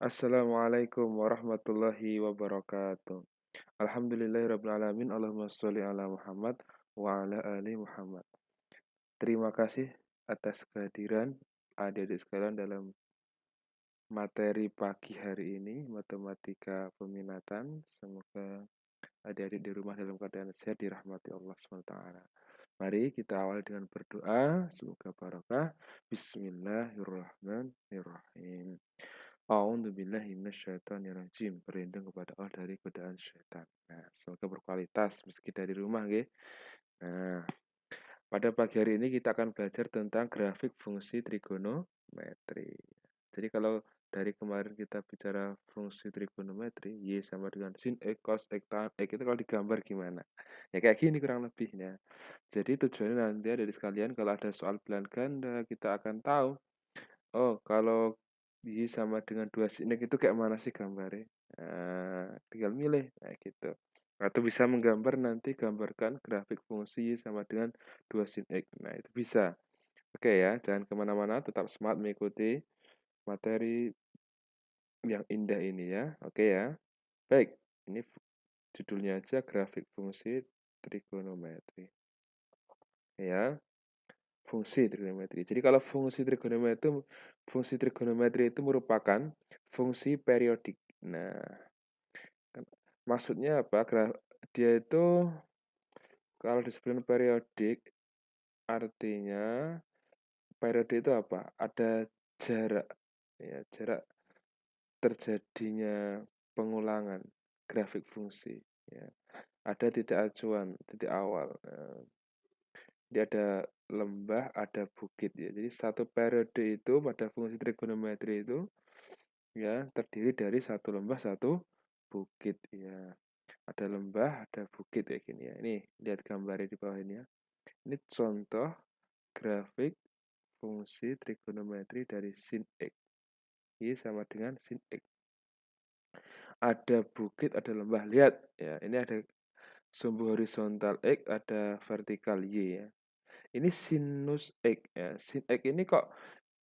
Assalamualaikum warahmatullahi wabarakatuh. Alhamdulillahirrabbilalamin. Allahumma sholli ala Muhammad wa ala ali Muhammad. Terima kasih atas kehadiran adik-adik sekalian dalam materi pagi hari ini, matematika peminatan. Semoga adik-adik di rumah dalam keadaan sehat dirahmati Allah SWT. Mari kita awali dengan berdoa, semoga barokah. Bismillahirrahmanirrahim. A'udzubillahi minasyaitonirrajim. Berlindung kepada Allah dari godaan syaitan. Nah, semoga berkualitas meski dari rumah, nggih. Nah, pada pagi hari ini kita akan belajar tentang grafik fungsi trigonometri. Jadi kalau dari kemarin kita bicara fungsi trigonometri, Y sama dengan sin X, cos X, tan X itu kalau digambar gimana? Ya kayak gini kurang lebihnya. Jadi tujuannya nanti ada di sekalian kalau ada soal pilihan ganda, kita akan tahu, oh kalau Y sama dengan 2 sin X itu kayak mana sih gambarnya? Nah, tinggal milih, kayak gitu. Atau bisa menggambar nanti gambarkan grafik fungsi Y sama dengan 2 sin X. Nah, itu bisa. Oke ya, jangan kemana-mana, tetap semangat mengikuti materi yang indah ini ya. Oke ya. Baik, ini judulnya aja grafik fungsi trigonometri. Ya, fungsi trigonometri. Jadi kalau fungsi trigonometri itu merupakan fungsi periodik. Nah, maksudnya apa? Dia itu kalau disebut periodik artinya periode itu apa? Ada jarak, ya, jarak terjadinya pengulangan grafik fungsi. Ya. Ada titik acuan, titik awal. Jadi ada lembah, ada bukit. Ya. Jadi satu periode itu pada fungsi trigonometri itu ya terdiri dari satu lembah, satu bukit. Ya. Ada lembah, ada bukit kayak gini ya. Ini lihat gambarnya di bawah ini ya. Ini contoh grafik fungsi trigonometri dari sin X. Y sama dengan sin X. Ada bukit, ada lembah. Lihat ya, ini ada sumbu horizontal X, ada vertikal Y ya. Ini sinus X ya. Sin X ini kok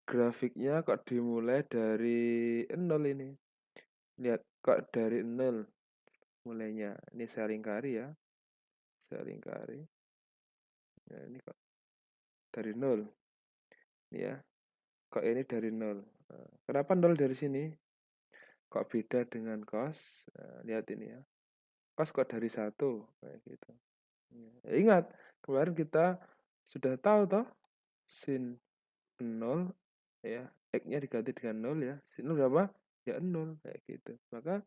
grafiknya kok dimulai dari 0 ini. Lihat kok dari 0 mulainya. Ini saya lingkari ya. Saya lingkari. Ya, ini kok dari 0 ya. Kok ini dari 0. Kenapa 0 dari sini? Kok beda dengan cos? Lihat ini ya. Cos kok dari 1 kayak gitu. Ya, ingat, kemarin kita sudah tahu toh sin 0 ya, X-nya diganti dengan 0 ya. Sin 0 berapa? Ya 0 kayak gitu. Maka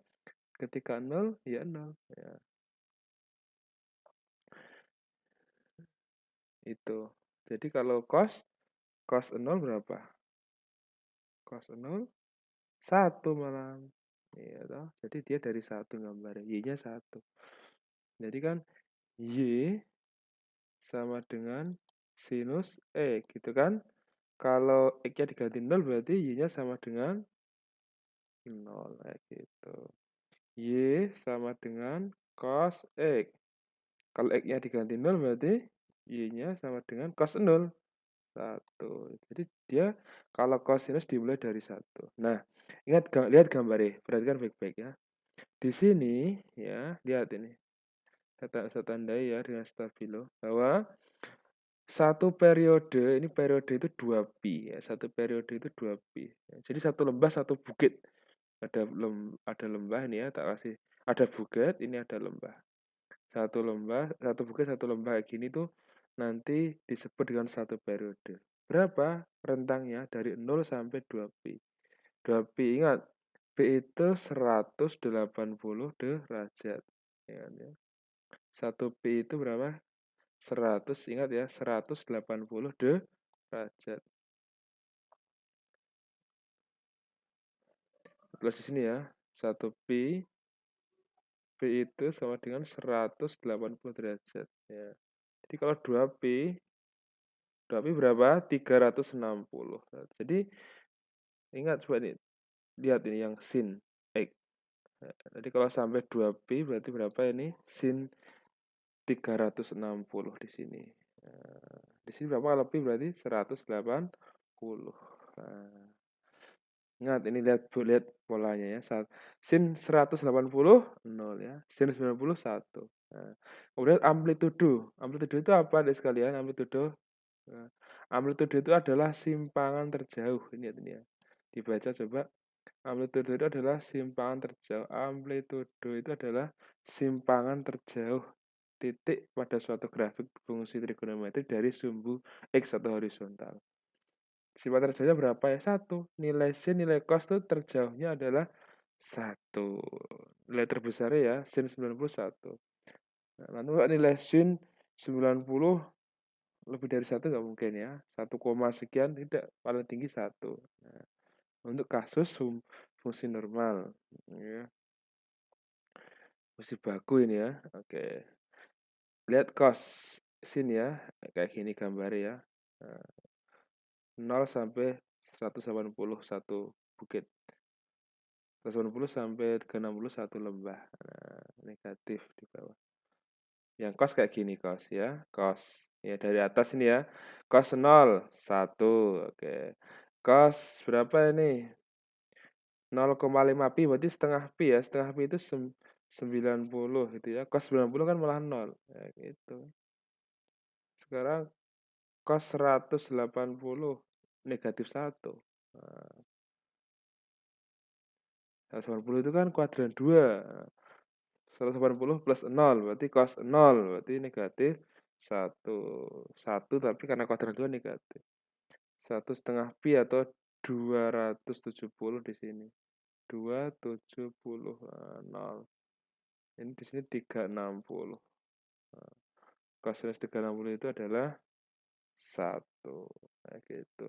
ketika 0 ya 0 ya. Itu. Jadi kalau cos 0 berapa? Cos 0 1 malah. Iya toh. Jadi dia dari 1 gambarnya. Y-nya 1. Jadi kan Y sama dengan sinus gitu kan. Kalau X-nya diganti 0 berarti Y-nya sama dengan 0 kayak gitu. Y sama dengan cos X. Kalau X-nya diganti 0 berarti Y-nya sama dengan cos 0. 1. Jadi dia kalau cosinus dimulai dari 1. Nah, lihat gambarnya, perhatikan baik-baik ya. Di sini ya, lihat ini. Saya tandai ya dengan stabilo bahwa satu periode, ini periode itu 2pi ya. Satu periode itu 2pi. Jadi satu lembah, satu bukit. Ada lembah ini ya, tak kasih. Ada bukit, ini ada lembah. Satu lembah, satu bukit, satu lembah kayak gini tuh nanti disebut dengan satu periode. Berapa rentangnya dari 0 sampai 2pi? 2pi ingat, P itu 180 derajat. Ya kan ya. 1pi itu berapa? 100, ingat ya, 180 derajat. Terus di sini ya, 1pi P itu sama dengan 180 derajat ya. Jadi kalau 2pi berapa? 360. Jadi ingat coba nih, lihat ini yang sin X. Jadi kalau sampai 2pi berarti berapa ini? Sin 360 di sini. Di sini berapa kalau pi berarti 180. Nah, Ingat ini lihat polanya ya. Sin 180 0 ya. Sin 90 1. Nah, kemudian amplitudo. Amplitudo itu apa Adik sekalian? Amplitudo. Nah, amplitudo itu adalah simpangan terjauh. Ini ya. Dibaca coba. Amplitudo itu adalah simpangan terjauh. Amplitudo itu adalah simpangan terjauh titik pada suatu grafik fungsi trigonometri dari sumbu X atau horizontal. Simpangan terjauhnya berapa ya? 1. Nilai sin, nilai cos itu terjauhnya adalah 1. Nilai terbesarnya ya, sin 91. Nah, lalu nilai sin 90 lebih dari 1 nggak mungkin ya. 1, sekian tidak, paling tinggi 1. Nah, untuk kasus fungsi normal. Ya. Fungsi baku ini ya. Oke. Lihat cos sin ya. Kayak gini gambarnya ya. Nah, 0 sampai 181 bukit. 180 sampai 360 satu lembah. Nah, negatif di bawah. Yang cos kayak gini cos ya. Cos. Ya dari atas ini ya. Cos 0, 1. Oke. Cos berapa ini? 0,5 pi berarti setengah pi ya. Setengah pi itu 90 gitu ya. Cos 90 kan malah 0. Ya gitu. Sekarang cos 180 negatif 1. Nah, 180 itu kan kuadran 2. 180 plus 0 berarti cos 0 berarti negatif 1. 1 tapi karena kuadran 2 negatif. 1,5 pi atau 270 di sini. 270 0. Ini di sini 360. Nah, cos 360 itu adalah 1. Nah, gitu.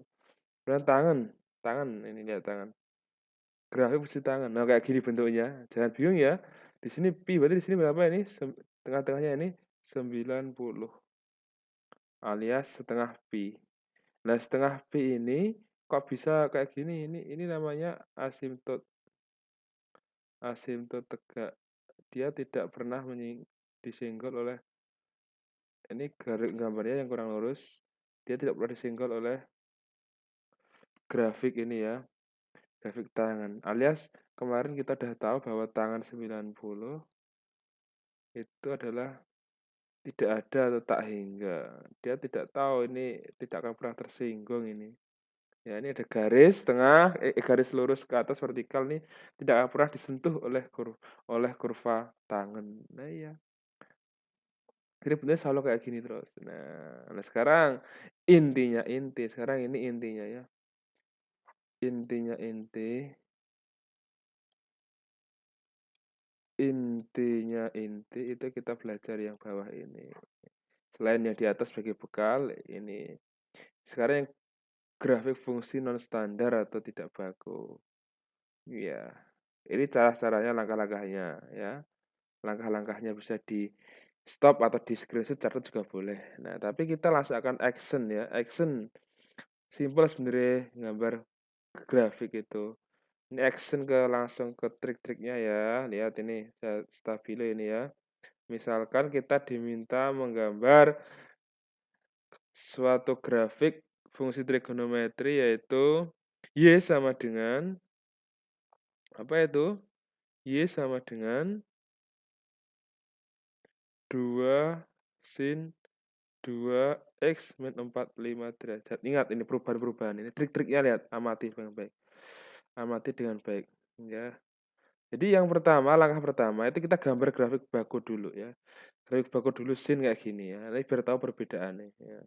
Dan tangan ini lihat tangan. Grafik posisi tangan. Nah, kayak gini bentuknya. Jangan bingung ya. Di sini pi berarti di sini berapa ini? Tengah-tengahnya ini 90 alias setengah pi. Nah, setengah pi ini kok bisa kayak gini? Ini namanya asimtot. Asimtot tegak. Dia tidak pernah disenggol oleh ini gambarnya yang kurang lurus. Dia tidak pernah disenggol oleh grafik ini ya. Grafik tangan. Alias kemarin kita udah tahu bahwa tangan 90 itu adalah tidak ada atau tak hingga. Dia tidak tahu ini tidak akan pernah tersinggung ini. Ya, ini ada garis tengah, garis lurus ke atas vertikal nih tidak akan pernah disentuh oleh kurva tangan. Nah, iya. Jadi bentuknya selalu kayak gini terus. Nah, sekarang sekarang ini intinya ya. Inti itu kita belajar yang bawah ini. Selain yang di atas sebagai bekal, ini sekarang yang grafik fungsi non standar atau tidak baku. Iya. Ini cara-caranya, langkah-langkahnya ya. Langkah-langkahnya bisa di stop atau di screenshot, catat juga boleh. Nah, tapi kita langsung akan action ya. Action simple sebenarnya gambar grafik itu. Ini action langsung ke trik-triknya ya. Lihat ini stabilo ini ya. Misalkan kita diminta menggambar suatu grafik fungsi trigonometri yaitu Y sama dengan apa itu? Y sama dengan 2 sin 2x min 45 derajat. Ingat ini perubahan-perubahan ini trik-triknya, lihat, amati dengan baik. Amati dengan baik ya. Jadi yang pertama, langkah pertama itu kita gambar grafik baku dulu ya. Grafik baku dulu sin kayak gini ya. Nanti biar tahu perbedaannya ya.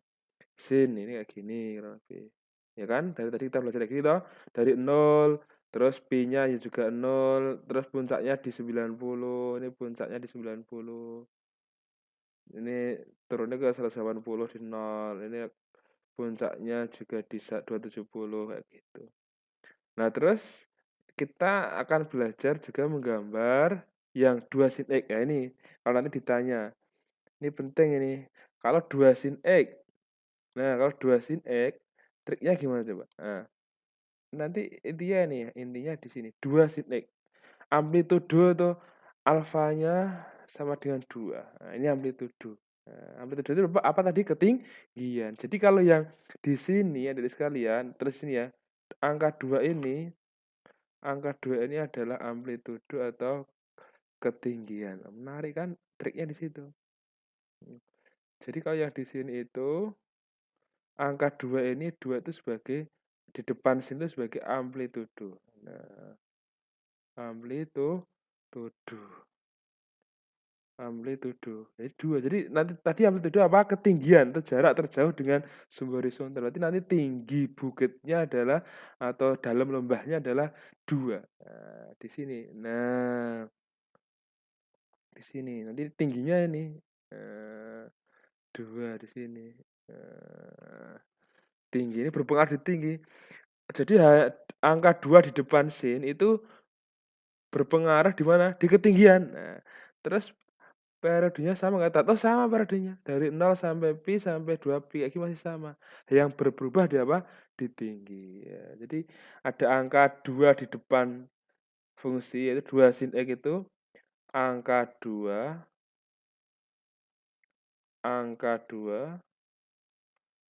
Sin ini kayak gini kurang lebih. Ya kan? Dari tadi kita belajar kayak gini toh. Dari 0, terus pi-nya juga 0, terus puncaknya di 90, ini puncaknya di 90. Ini turunnya ke 180 di 0. Ini puncaknya juga di 270 kayak gitu. Nah, terus kita akan belajar juga menggambar yang 2 sin X. Ya ini kalau nanti ditanya. Ini penting ini. Kalau 2 sin X. Nah, kalau 2 sin X, triknya gimana coba? Nah, nanti intinya di sini 2 sin X. Amplitudo atau alfanya sama dengan 2. Nah, ini amplitudo. Nah, amplitudo itu apa tadi? Ketinggian. Jadi kalau yang di sini ya dari sekalian, terus ini ya, angka 2 ini angka 2 ini adalah amplitudo atau ketinggian. Menarik kan? Triknya di situ. Jadi kalau yang di sini itu angka 2 ini 2 itu sebagai di depan sini itu sebagai amplitudo. Nah, amplitudo. Amplitudo. Jadi 2. Jadi nanti tadi amplitudo apa? Ketinggian atau jarak terjauh dengan sumber horizontal. Berarti nanti tinggi bukitnya adalah atau dalam lembahnya adalah 2. Nah, di sini. Nah, di sini. Nanti tingginya ini 2 di sini. Tinggi ini berpengaruh di tinggi. Jadi angka 2 di depan sin itu berpengaruh di mana? Di ketinggian. Nah, terus periodenya sama nggak? Oh sama periodenya. Dari 0 sampai pi sampai 2 pi lagi masih sama. Yang berubah di apa? Di tinggi. Ya, jadi ada angka 2 di depan fungsi yaitu 2 sin X itu angka 2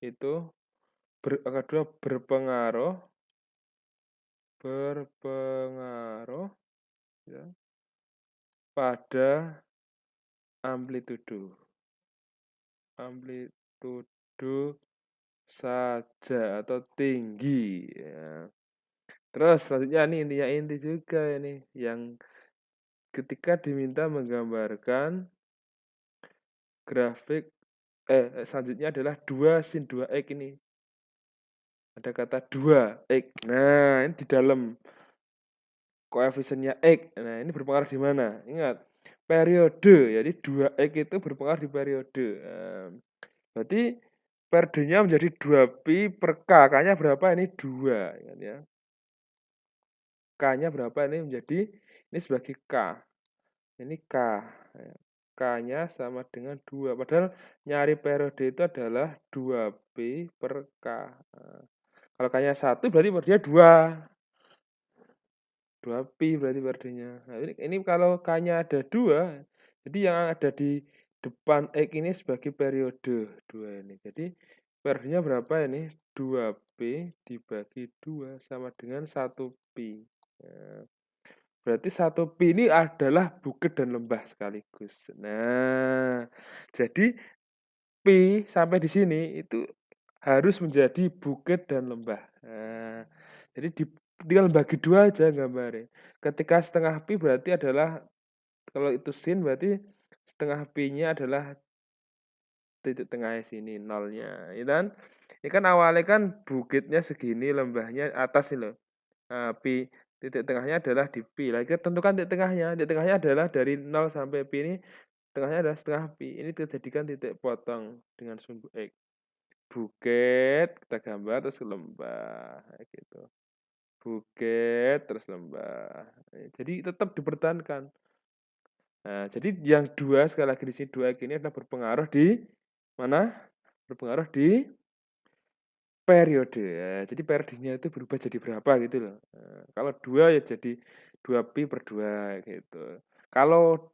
itu angka 2 berpengaruh ya, pada amplitudo saja atau tinggi ya. Terus selanjutnya nih inti juga ini yang ketika diminta menggambarkan grafik selanjutnya adalah 2 sin 2x ini. Ada kata 2x. Nah, ini di dalam koefisiennya x. Nah, ini berpengaruh di mana? Ingat, periode. Jadi 2x itu berpengaruh di periode. Berarti periodenya menjadi 2pi per K. K-nya berapa? Ini 2. Ya. K-nya berapa? Ini menjadi, ini sebagai K. Ini K. K-nya sama dengan 2. Padahal nyari periode itu adalah 2pi per K. Nah, kalau K-nya 1 berarti periodenya 2. 2pi berarti periodenya. Nah, ini kalau K-nya ada 2, jadi yang ada di depan X ini sebagai periode 2 ini. Jadi periodenya berapa ini? 2pi dibagi 2 sama dengan 1pi. Nah, berarti 1pi ini adalah bukit dan lembah sekaligus. Nah, jadi pi sampai di sini itu harus menjadi bukit dan lembah. Nah, jadi tinggal bagi 2 aja gambarnya. Ketika setengah pi berarti adalah kalau itu sin berarti setengah pi-nya adalah titik tengahnya sini nolnya, ya kan? Ini kan awalnya kan bukitnya segini, lembahnya atas ini loh. Nah, pi titik tengahnya adalah di pi. Lah kita tentukan titik tengahnya. Titik tengahnya adalah dari 0 sampai pi ini tengahnya adalah setengah pi. Ini kita jadikan titik potong dengan sumbu x. Bukit kita gambar terus lembah gitu. Bukit terus lembah. Jadi tetap dipertahankan. Nah, jadi yang 2 sekali lagi di sini 2x ini adalah berpengaruh di mana? Berpengaruh di periode. Ya, jadi periodenya itu berubah jadi berapa gitu loh. Nah, kalau 2 ya jadi 2pi per 2 gitu. Kalau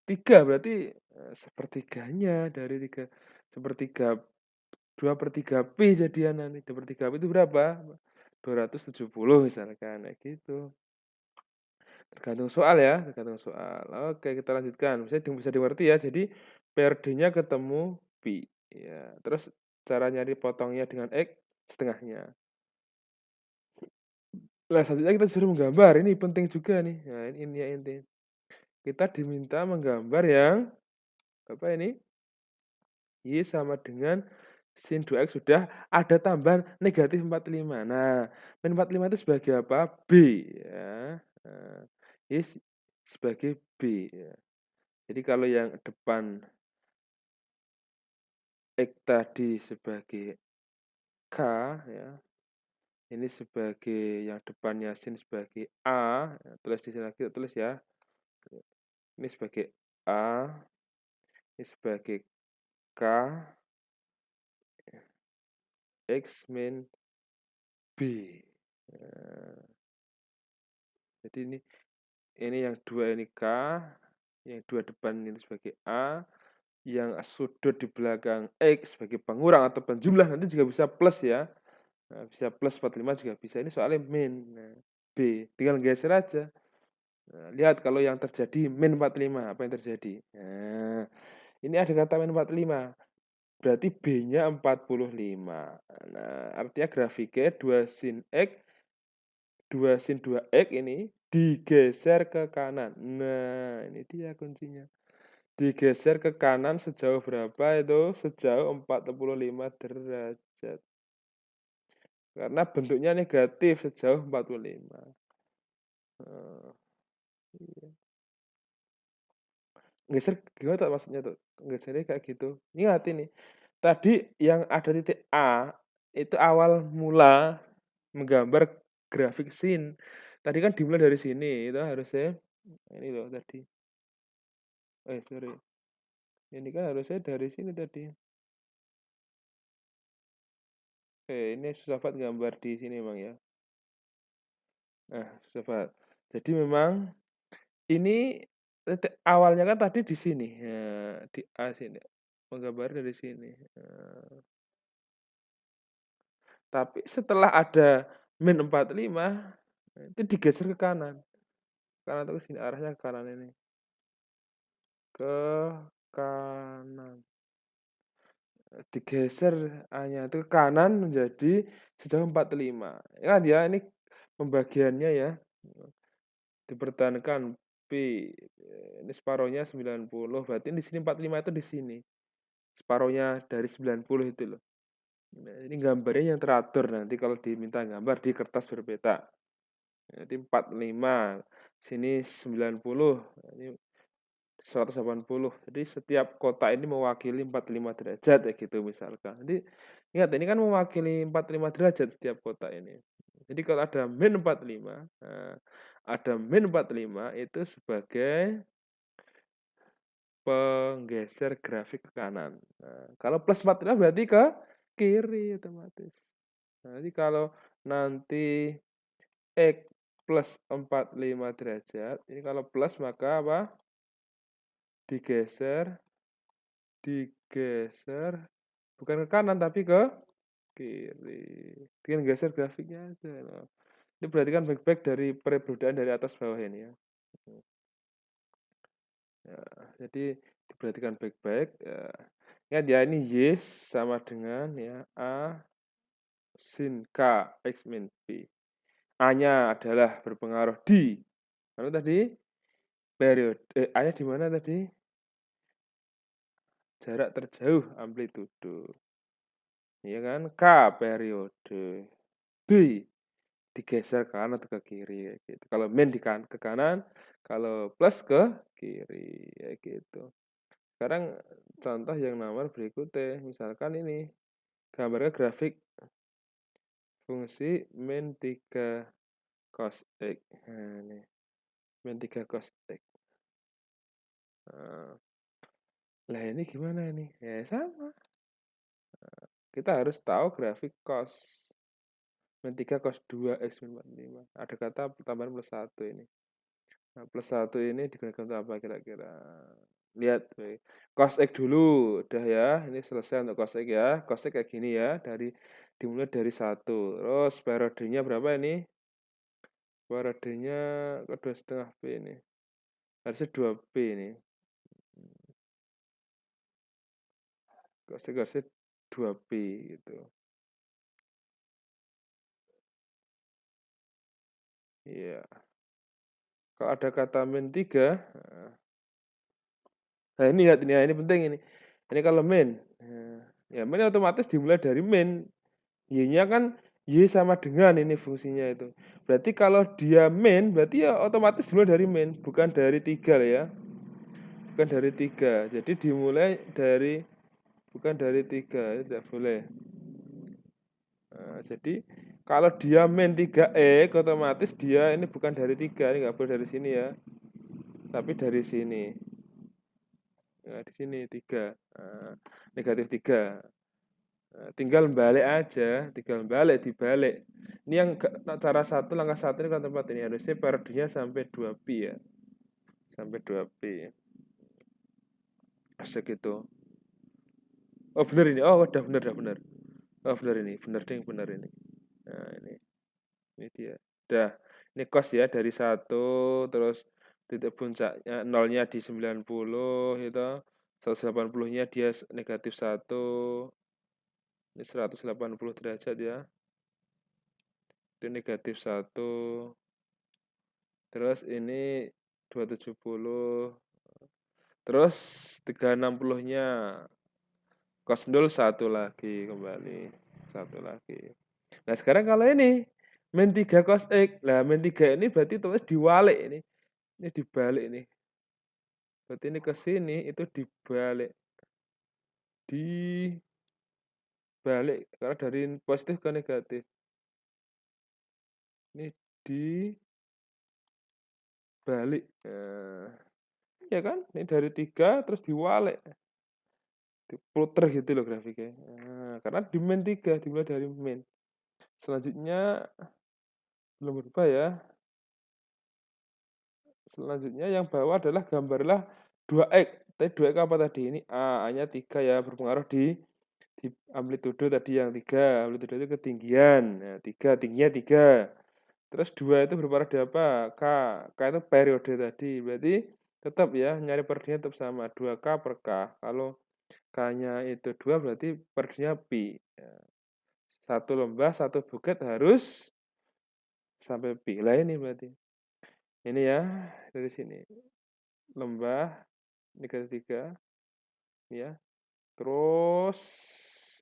3 berarti sepertiganya dari 3 sepertiga 2/3 pi jadian nanti. 2/3 pi itu berapa? 270 misalkan kayak gitu. Tergantung soal ya, tergantung soal. Oke, kita lanjutkan. Bisa dimengerti ya. Jadi periodenya ketemu pi. Ya, terus cara nyari potongnya dengan x setengahnya. Nah, selanjutnya kita disuruh menggambar. Ini penting juga nih. Nah, ini ya inti. Kita diminta menggambar yang apa ini? Y sama dengan sin 2x sudah ada tambahan negatif 45. Nah, min 45 itu sebagai apa? B. Ya. Nah, Y sebagai B. Ya. Jadi kalau yang depan X tadi sebagai K, ya, ini sebagai yang depannya sin sebagai A, ya, tulis di sini lagi, tulis ya. Ini sebagai A, ini sebagai K, X min B. Nah, jadi ini yang 2 ini K, yang 2 depan ini sebagai A, yang sudut di belakang X sebagai pengurang atau penjumlah nanti juga bisa plus ya. Nah, bisa plus 45 juga bisa. Ini soalnya min. Nah, B. Tinggal geser aja. Nah, lihat kalau yang terjadi min 45, apa yang terjadi? Nah, ini ada kata min 45. Berarti B-nya 45. Nah, artinya grafiknya 2 sin X, 2 sin 2X ini digeser ke kanan. Nah, ini dia kuncinya. Digeser ke kanan sejauh berapa itu? Sejauh 45 derajat. Karena bentuknya negatif sejauh 45. Nah, iya. Geser gimana tuh maksudnya tuh? Gesernya kayak gitu. Ingat ini. Tadi yang ada titik A itu awal mula menggambar grafik sin. Tadi kan dimulai dari sini, itu harusnya ini loh tadi. Sorry. Ini kan harusnya dari sini tadi. Ini susah banget gambar di sini Bang ya. Nah, susah banget. Jadi memang ini titik awalnya kan tadi di sini. Nah, di A sini. Menggambar dari sini. Nah, tapi setelah ada min 45 itu digeser ke kanan. Kanan atau ke sini arahnya ke kanan ini. Ke kanan. Digeser A-nya itu ke kanan menjadi sejauh 45. Ya, dia ini pembagiannya ya. Dipertahankan P. Ini separohnya 90. Berarti di sini 45 itu di sini. Separohnya dari 90 itu loh. Nah, ini gambarnya yang teratur nanti kalau diminta gambar di kertas berpeta. Jadi 45, sini 90, ini 180. Jadi setiap kotak ini mewakili 45 derajat ya gitu misalkan. Jadi ingat ini kan mewakili 45 derajat setiap kotak ini. Jadi kalau ada min 45, nah, ada min 45 itu sebagai penggeser grafik ke kanan. Nah, kalau plus 45 berarti ke kiri otomatis. Nah, jadi kalau nanti X plus 45 derajat, ini kalau plus maka apa? Digeser bukan ke kanan tapi ke kiri. Dengan geser grafiknya aja. Nah, ini perhatikan baik-baik dari perbedaan dari atas bawah ini ya. Ya, jadi diperhatikan baik-baik. Ya. Ingat ya ini Y sama dengan ya A sin K X min B. A-nya adalah berpengaruh di mana tadi? Periode. A-nya di mana tadi? Jarak terjauh amplitudo. Iya kan? K periode. B digeser ke kanan atau ke kiri gitu. Kalau min ke kanan, kalau plus ke kiri ya gitu. Sekarang contoh yang nomor berikutnya, misalkan ini gambarnya grafik fungsi min 3 cos X. Nah, ini min 3 cos X. Nah, lah ini gimana ini? Ya sama. Kita harus tahu grafik cos. Min 3 cos 2 X min 45. Ada kata tambahan plus 1 ini. Nah, plus 1 ini digunakan untuk apa kira-kira? Lihat, cos X dulu. Udah ya, ini selesai untuk cos X ya. Cos X kayak gini ya, dimulai dari 1. Terus periodenya berapa ini? Periodenya ke 2,5 P ini. Harusnya 2 P ini. Cos X harusnya 2 P gitu. Iya. Kalau ada kata min 3, nah ini lihat ini penting ini. Ini kalau min. Ya min otomatis dimulai dari min. Y-nya kan Y sama dengan ini fungsinya itu. Berarti kalau dia min, berarti ya otomatis dimulai dari min, bukan dari 3 ya. Bukan dari 3. Jadi dimulai dari bukan dari 3, tidak boleh. Nah, jadi kalau dia min 3X, otomatis dia ini bukan dari 3, ini nggak boleh dari sini ya. Tapi dari sini. Nah, di sini 3. Nah, negatif 3. Nah, tinggal balik aja, dibalik. Ini yang cara langkah satu ini kan tempat ini harusnya periodenya sampai 2 pi ya. Sampai 2 pi. Asik itu. Oh benar ini. Oh udah benar. Oh benar ini. Benar ding, benar ini. Nah, ini dia. Udah. Ini cos ya dari 1, terus titik puncaknya nolnya di 90 gitu. 180-nya dia negatif 1. Ini 180 derajat ya. Itu negatif 1. Terus ini 270. Terus 360-nya cos 0 1 lagi kembali. 1 lagi. Nah, sekarang kalau ini min 3 cos X. Nah, min 3 ini berarti terus diwalik ini. Ini dibalik nih. Berarti ini ke sini itu dibalik. Dibalik karena dari positif ke negatif. Ini dibalik. Nah, ya kan? Ini dari 3 terus diwalik. Diputer gitu loh grafiknya. Nah, karena di min 3 dimulai dari min. Selanjutnya belum berubah ya. Selanjutnya yang bawah adalah gambarlah 2x. Tadi 2x apa tadi? Ini A-nya 3 ya, berpengaruh di amplitudo tadi yang 3. Amplitudo itu ketinggian. Nah, 3, tingginya 3. Terus 2 itu berpengaruh di apa? K. K itu periode tadi. Berarti tetap ya, nyari periodenya tetap sama. 2K per K. Kalau K-nya itu 2 berarti periodenya pi. Ya. Satu lembah, satu bukit harus sampai pi. Lah ini berarti. Ini ya, dari sini. Lembah, ini ketiga. Ya. Terus,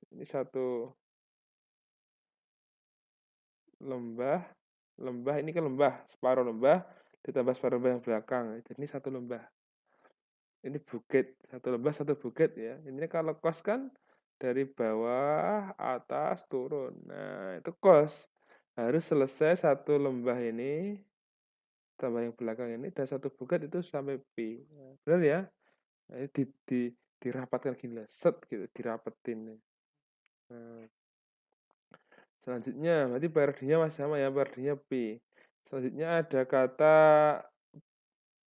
ini satu lembah. Lembah, ini kan lembah. Separuh lembah, ditambah separuh lembah yang belakang. Jadi ini satu lembah. Ini bukit. Satu lembah, satu bukit ya. Ini kalau kos kan dari bawah, atas, turun. Nah, itu kos. Harus selesai satu lembah ini tambah yang belakang ini dan satu bukit itu sampai pi. Benar ya? Nah, ini dirapatkan gini lah, set gitu, dirapetin. Nah, selanjutnya berarti periodenya masih sama ya, periodenya pi. Selanjutnya ada kata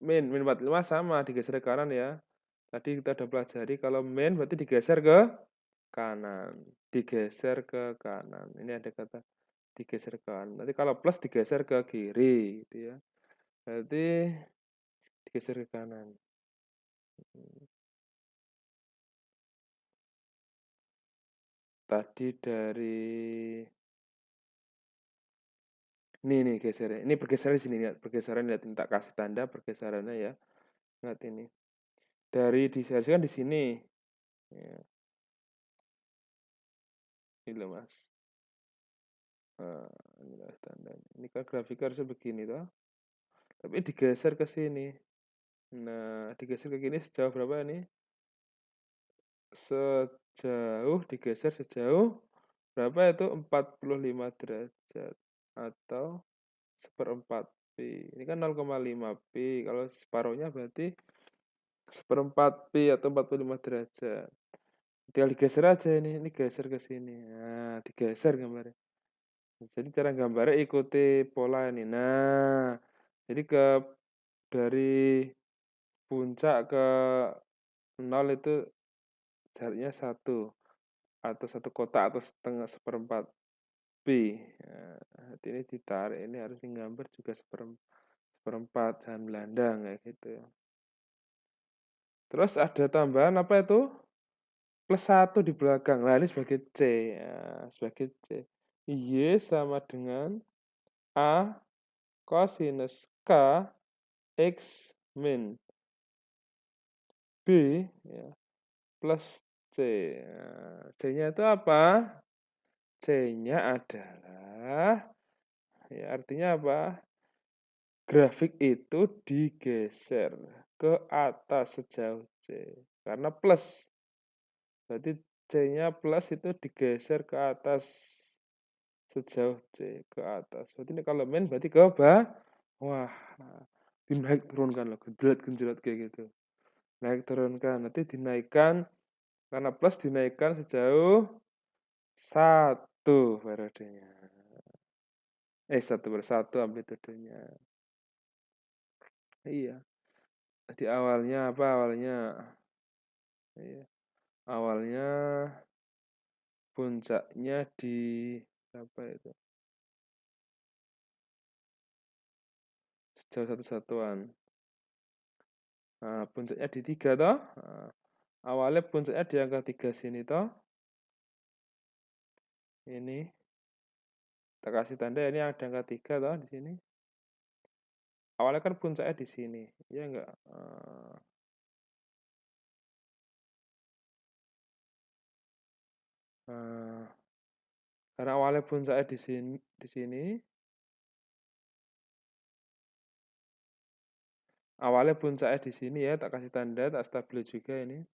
min 45 sama digeser ke kanan ya. Tadi kita udah pelajari kalau min berarti digeser ke kanan, digeser ke kanan. Ini ada kata digeser ke kanan. Nanti kalau plus digeser ke kiri gitu ya. Berarti digeser ke kanan. Tadi dari ini geser. Ini pergeseran di sini lihat. Pergeseran lihat tak kasih tanda pergeserannya ya. Lihat ini. Dari disesuaikan di sini. Ya, ini loh Mas. Nah, inilah tandanya. Ini kan grafiknya harusnya begini toh. Tapi digeser ke sini. Nah, digeser ke sini sejauh berapa ini? Sejauh digeser sejauh berapa itu? 45 derajat atau seperempat pi. Ini kan 0,5 pi. Kalau separuhnya berarti seperempat pi atau 45 derajat. Tinggal digeser aja ini geser ke sini. Nah, digeser gambarnya. Jadi cara gambarnya ikuti pola ini. Nah, jadi dari puncak ke 0 itu jaraknya 1 atau 1 kotak atau setengah seperempat pi. Nah, ini ditarik ini harus digambar juga seperempat jangan belandang kayak gitu. Terus ada tambahan apa itu? Plus 1 di belakang. Nah, ini sebagai C. Ya, sebagai C. Y sama dengan A cosinus K X min B ya, plus C. Nah, C-nya itu apa? C-nya adalah, ya artinya apa? Grafik itu digeser ke atas sejauh C. Karena plus. Berarti C-nya plus itu digeser ke atas sejauh C ke atas. Berarti ini kalau min berarti ke bawah. Wah, dinaik turunkan loh, genjret kayak gitu. Naik turunkan, nanti dinaikkan karena plus dinaikkan sejauh 1 periodenya. 1/1 amplitudenya. Iya. Di awalnya apa awalnya? Iya. Awalnya puncaknya di apa itu? sejauh satu satuan. Nah, puncaknya di 3 toh. Nah, awalnya puncaknya di angka 3 sini toh. Ini kita kasih tanda ini ada angka 3 toh di sini. Awalnya kan puncaknya di sini, ya enggak? Nah, karena awalnya puncaknya di sini, awalnya puncaknya di sini ya, tak kasih tanda, tak stabilo juga ini.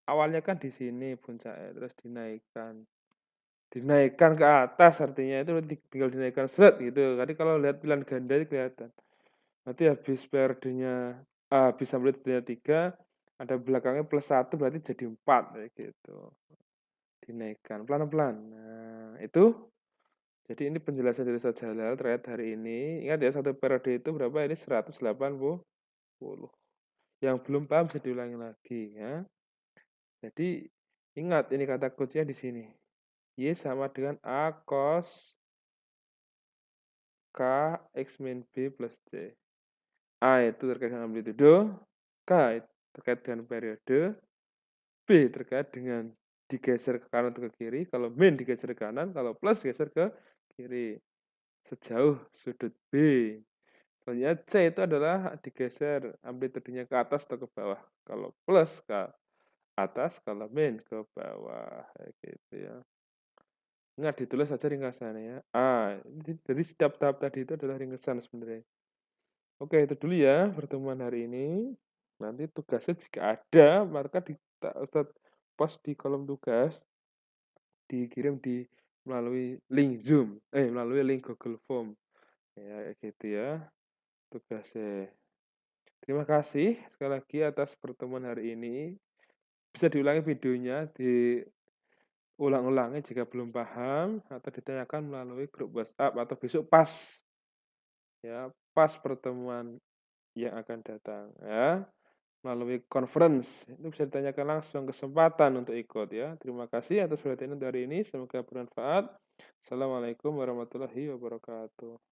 Awalnya kan di sini puncaknya, terus dinaikkan. Dinaikkan ke atas artinya itu tinggal dinaikkan seret gitu. Tadi kalau lihat pilihan ganda itu kelihatan. Nanti habis PRD-nya habis amplitude 3, ada belakangnya plus 1 berarti jadi 4 kayak gitu. Dinaikkan pelan-pelan. Nah, itu jadi ini penjelasan dari Ustadz Jalal terkait hari ini. Ingat ya, satu periode itu berapa? Ini 180. Yang belum paham bisa diulangi lagi ya. Jadi ingat ini kata kuncinya di sini. Y sama dengan A cos K X min B plus C. A itu terkait dengan amplitudo, K terkait dengan periode, B terkait dengan digeser ke kanan atau ke kiri, kalau min digeser ke kanan, kalau plus digeser ke kiri. Sejauh sudut B. Selanjutnya C itu adalah digeser amplitudenya ke atas atau ke bawah. Kalau plus ke atas, kalau min ke bawah. Kayak gitu ya. Ingat ditulis saja ringkasannya ya. Jadi setiap tahap tadi itu adalah ringkasan sebenarnya. Oke, itu dulu ya pertemuan hari ini. Nanti tugasnya jika ada, maka Ustadz post di kolom tugas, dikirim melalui link Zoom, melalui link Google Form. Ya, kayak gitu ya tugasnya. Terima kasih sekali lagi atas pertemuan hari ini. Bisa diulangi videonya, diulang-ulangi jika belum paham, atau ditanyakan melalui grup WhatsApp, atau besok pas pertemuan yang akan datang ya. Melalui conference. Itu bisa ditanyakan langsung, kesempatan untuk ikut ya. Terima kasih atas perhatian dari ini. Semoga bermanfaat. Assalamualaikum warahmatullahi wabarakatuh.